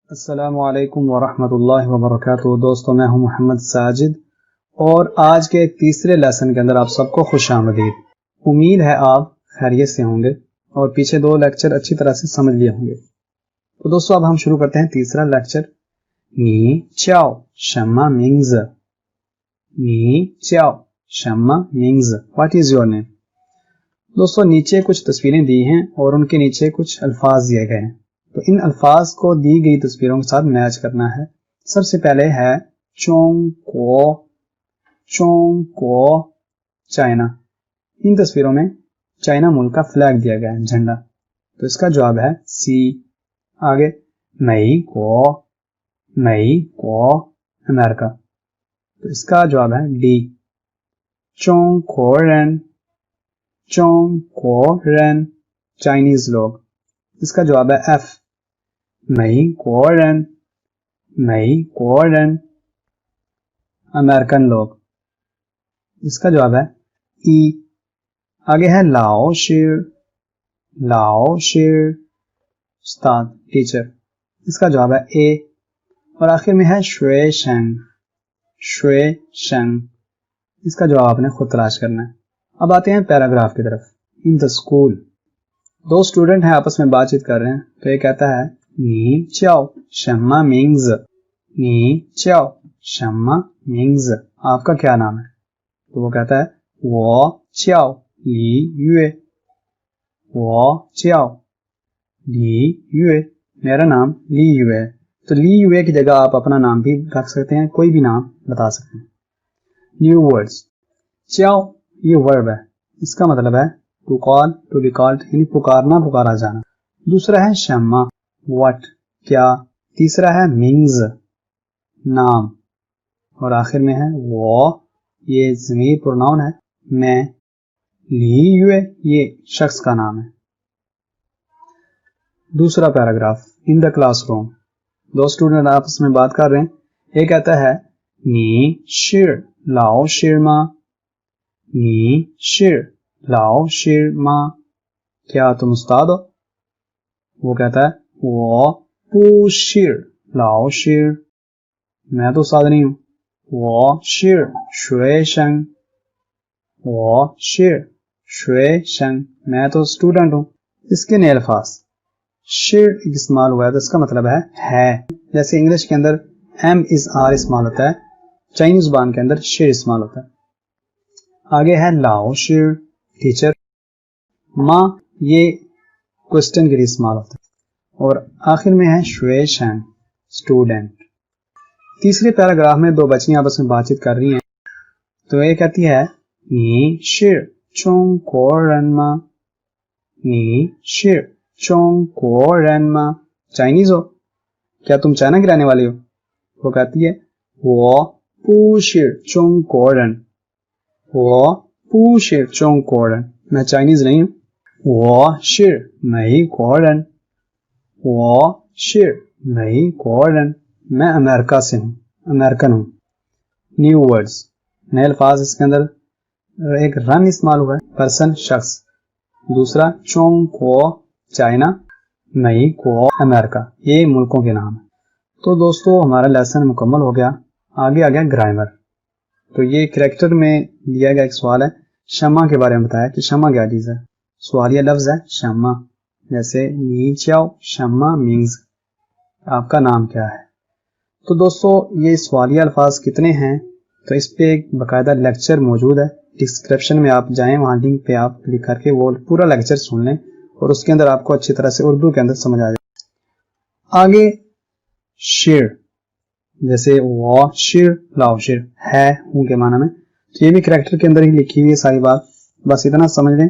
अस्सलामुअलैकुम वरहमतुल्लाहि वबरकातुहू। दोस्तों, मैं हूं मोहम्मद साजिद और आज के तीसरे लेसन के अंदर आप सबको खुशामदीद। उम्मीद है आप खैरियत से होंगे और पीछे दो लेक्चर अच्छी तरह से समझ लिए होंगे। तो दोस्तों, अब हम शुरू करते हैं तीसरा लेक्चर। नी चाओ शम्मा मिंग्स। नी चाओ शम्मा मिंग्स, व्हाट इज योर नेम। दोस्तों, नीचे कुछ तस्वीरें दी हैं और उनके नीचे कुछ अल्फाज दिए गए हैं। तो इन अल्फाज को दी गई तस्वीरों के साथ मैच करना है। सबसे पहले है चोंग को चाइना। इन तस्वीरों में चाइना मुल्क का फ्लैग दिया गया है, झंडा। तो इसका जवाब है सी। आगे मई को अमेरिका, तो इसका जवाब है डी। चोंग को चाइनीज लोग, इसका जवाब है एफ। मई कोरन अमेरिकन लोग, इसका जवाब है ई। आगे है लाओ शिर उस्ताद टीचर, इसका जवाब है ए। और आखिर में है शुए शेंग, इसका जवाब आपने खुद तलाश करना है। अब आते हैं पैराग्राफ की तरफ। इन द स्कूल, दो स्टूडेंट हैं, आपस में बातचीत कर रहे हैं। तो ये कहता है नी चाओ शम्मा मिंग्स। आपका क्या नाम है। तो वो कहता है वो चाओ ली युए, मेरा नाम ली युए है। तो ली युए की जगह आप अपना नाम भी रख सकते हैं, कोई भी नाम बता सकते हैं। न्यू वर्ड्स, चाओ ये वर्ब है, इसका मतलब है to call, to be called, यानी पुकारना, पुकारा जाना। दूसरा है शम्मा, व्हाट क्या। तीसरा है मिंग्स, नाम। और आखिर में है वो, ये ज़मीर प्रोनाउन है, मैं। ली युए ये शख्स का नाम है। दूसरा पैराग्राफ। इन द क्लासरूम, दो स्टूडेंट आपस में बात कर रहे हैं। ये कहता है नी शिर लाओ शिर मा, क्या तुम उस्ताद हो। वो कहता है वो पू शिर लाओ शिर, मैं तो उस्ताद नहीं हूं। वो शिर शुए शंग, मैं तो स्टूडेंट हूं। इसके नए अल्फाज, शिर इस्तेमाल हुआ है तो इसका मतलब है। जैसे इंग्लिश के अंदर एम इज आर इस्तेमाल होता है, चाइनीज जुबान के अंदर शिर इस्तेमाल होता है। आगे है लाओ शिर टीचर, माँ ये क्वेश्चन के लिए इस्तेमाल होता है। और आखिर में है शुए शंग स्टूडेंट। तीसरे पैराग्राफ में दो बच्चियां आपस में बातचीत कर रही हैं। तो ये कहती है नी शिर चोंग को रनमा, चाइनीज हो, क्या तुम चाइना की रहने वाली हो। वो कहती है वो पू शिर चोंग कोरन, मैं चाइनीज नहीं हूं। वो शिर मई कोरन, मैं अमेरिका से हूं, अमेरिकन हूं। न्यू वर्ड्स, नए अल्फाज। इसके अंदर एक रन इस्तेमाल हुआ है, पर्सन शख्स। दूसरा चोंग को चाइना, मई को अमेरिका, ये मुल्कों के नाम है। तो दोस्तों, हमारा लेसन मुकम्मल हो गया। आगे आ गया ग्रामर। तो ये करैक्टर में दिया गया एक सवाल है, शम्मा के बारे में बताया कि शम्मा क्या चीज है। सवालिया लफ्ज है शम्मा, जैसे नी चाओ शम्मा मिंग्स, आपका नाम क्या है। तो दोस्तों, ये सवालिया अल्फाज कितने हैं, तो इस पे एक बाकायदा लेक्चर मौजूद है। डिस्क्रिप्शन में आप जाएं, वहां लिंक पे आप क्लिक करके वो पूरा लेक्चर सुन लें और उसके अंदर आपको अच्छी तरह से उर्दू के अंदर समझ आ जाए। आगे शिर, जैसे वो शिर लाओ शिर है हूं के माना में, तो ये भी करैक्टर के अंदर ही लिखी हुई है सारी बात। बस इतना समझ लें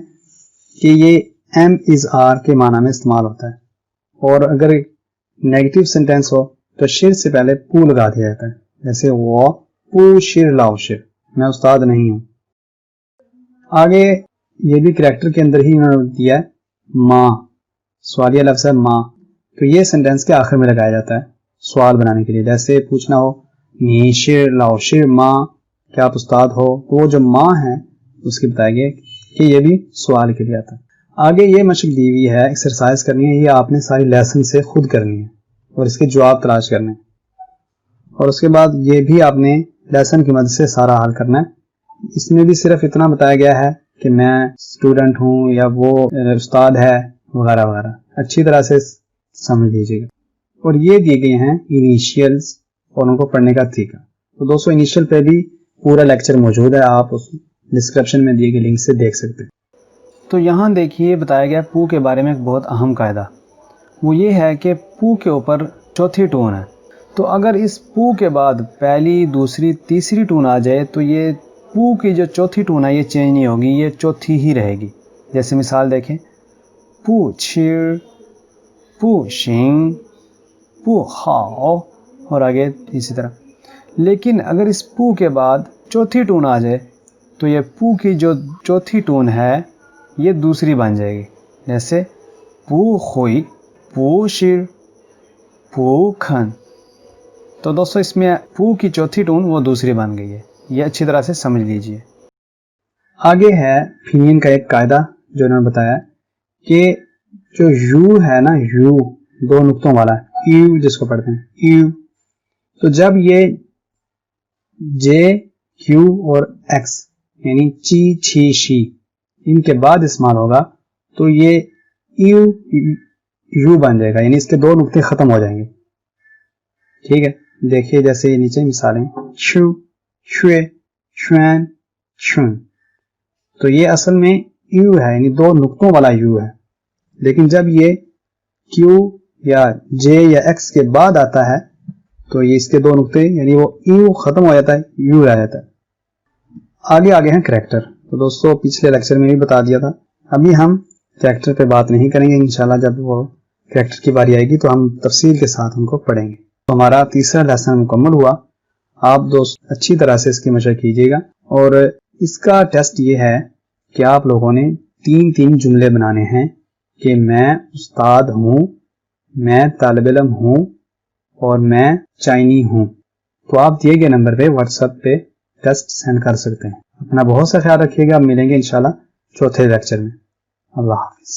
कि ये एम इज आर के माना में इस्तेमाल होता है। और अगर नेगेटिव सेंटेंस हो तो शिर से पहले पू लगा दिया जाता है, जैसे वो पू शिर लाओ शिर, मैं उस्ताद नहीं हूं। आगे ये भी करैक्टर के अंदर ही उन्होंने दिया है माँ, सवालिया लफ्ज है माँ, तो ये सेंटेंस के आखिर में लगाया जाता है सवाल बनाने के लिए। जैसे पूछना हो नी शिर लाओ शिर माँ, क्या आप उस्ताद हो, तो वो जो माँ है उसकी बताएंगे कि ये भी सवाल के लिए आता है। आगे ये मशक दी हुई है, एक्सरसाइज करनी है, ये आपने सारी लेसन से खुद करनी है। और इसके जवाब तलाश करने हैं। और उसके बाद ये भी आपने लेसन की मदद से सारा हल करना है। इसमें भी सिर्फ इतना बताया गया है कि मैं स्टूडेंट हूँ या वो उस्ताद है वगैरह वगैरह, अच्छी तरह से समझ लीजिएगा। और ये दिए गए हैं इनिशियल्स और उनको पढ़ने का तरीका। तो दोस्तों इनिशियल पे भी पूरा लेक्चर मौजूद है, आप उस डिस्क्रिप्शन में दिए गए लिंक से देख सकते हैं। तो यहाँ देखिए बताया गया पू के बारे में एक बहुत अहम कायदा, वो ये है कि पू के ऊपर चौथी टोन है। तो अगर इस पू के बाद पहली, दूसरी, तीसरी टोन आ जाए तो ये पू की जो चौथी टोन है ये चेंज नहीं होगी, ये चौथी ही रहेगी। जैसे मिसाल देखें, पू छिर, पू शिंग, पू हाओ और आगे इसी तरह। लेकिन अगर इस पू के बाद चौथी टोन आ जाए तो ये पू की जो चौथी टोन है ये दूसरी बन जाएगी। जैसे पू हुई, पू शिर, पू खन। तो दोस्तों इसमें पू की चौथी टोन वो दूसरी बन गई है, ये अच्छी तरह से समझ लीजिए। आगे है फिनियन का एक कायदा जो उन्होंने बताया कि जो यू है ना, यू दो नुक्तों वाला, यू जिसको पढ़ते हैं यू, तो जब ये जे, क्यू और एक्स यानी ची, छी, शी इनके बाद इस्तेमाल होगा तो ये यू यू बन जाएगा, यानी इसके दो नुक्ते खत्म हो जाएंगे। ठीक है, देखिए जैसे नीचे मिसालें, शु, शुए, शुएन, शुन। तो ये असल में यू है, यानी दो नुक्तों वाला यू है। लेकिन जब ये क्यू या जे या एक्स के बाद आता है तो ये इसके दो नुक्ते यानी वो यू खत्म हो जाता है, यू रह जाता है। आगे हैं करैक्टर। तो दोस्तों पिछले लेक्चर में भी बता दिया था, अभी हम करैक्टर पे बात नहीं करेंगे, इंशाल्लाह जब वो करैक्टर की बारी आएगी तो हम तफसील के साथ उनको पढ़ेंगे। तो हमारा तीसरा लेसन मुकम्मल हुआ। आप दोस्त अच्छी तरह से इसकी मशक कीजिएगा और इसका टेस्ट ये है कि आप लोगों ने 3 जुमले बनाने हैं कि मैं उस्ताद हूँ, मैं तालिब इल्म हूँ और मैं चाइनी हूँ। तो आप दिए गए नंबर पे व्हाट्सएप पे टेस्ट सेंड कर सकते हैं। अपना बहुत सा ख्याल रखिएगा, मिलेंगे इंशाल्लाह चौथे लेक्चर में। अल्लाह हाफिज।